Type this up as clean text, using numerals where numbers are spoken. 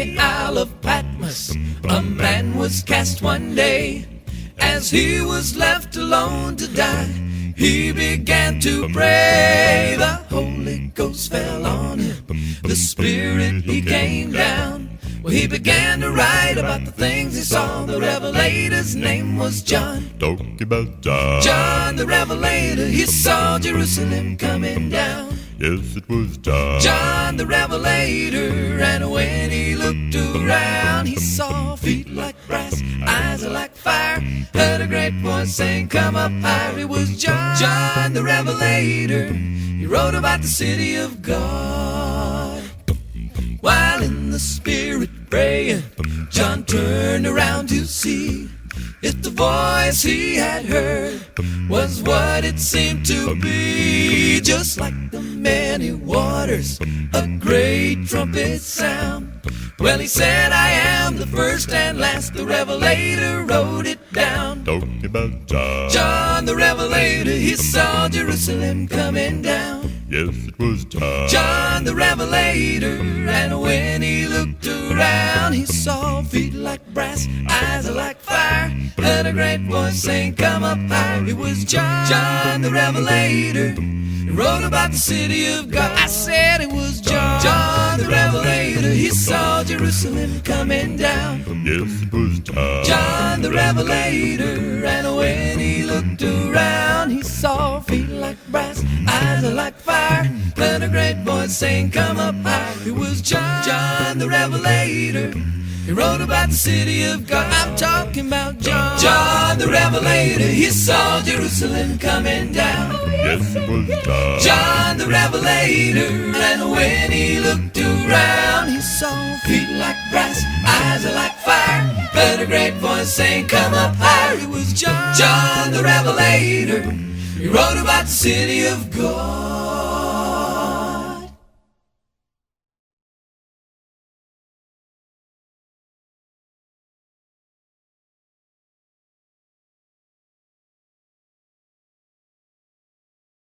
the Isle of Patmos, a man was cast one day. As he was left alone to die, he began to pray. The Holy Ghost fell on him, the Spirit, he came down. Well, he began to write about the things he saw. The Revelator's name was John. Talking about John. John the Revelator, he saw Jerusalem coming down. Yes, it was John. John the Revelator, and when he looked around, he saw feet like brass, eyes like fire, heard a great voice saying, "Come up higher." It was John the Revelator. He wrote about the city of God. While in the Spirit praying, John turned around to see if the voice he had heard was what it seemed to be. Just like the many waters, a great trumpet sound. Well, he said, "I am the first and last." The Revelator wrote it down. Talking about John. John the Revelator, he saw Jerusalem coming down. Yes, it was John. John the Revelator, and when he looked around, he saw feet like brass, eyes like fire, heard a great voice saying, "Come up higher." It was John the Revelator. He wrote about the city of God. I said it was John the Revelator. He saw Jerusalem coming down. Yes, it was John. John the Revelator, and when he looked around, he saw feet like brass, eyes like fire, heard a great voice saying, "Come up higher." It was John the Revelator. He wrote about the city of God. I'm talking about John the Revelator. He saw Jerusalem coming down. Yes, it was John. John the Revelator, and when he looked around, he saw feet like brass, eyes like fire, heard a great voice saying, "Come up higher." It was John the Revelator. He wrote about the city of God.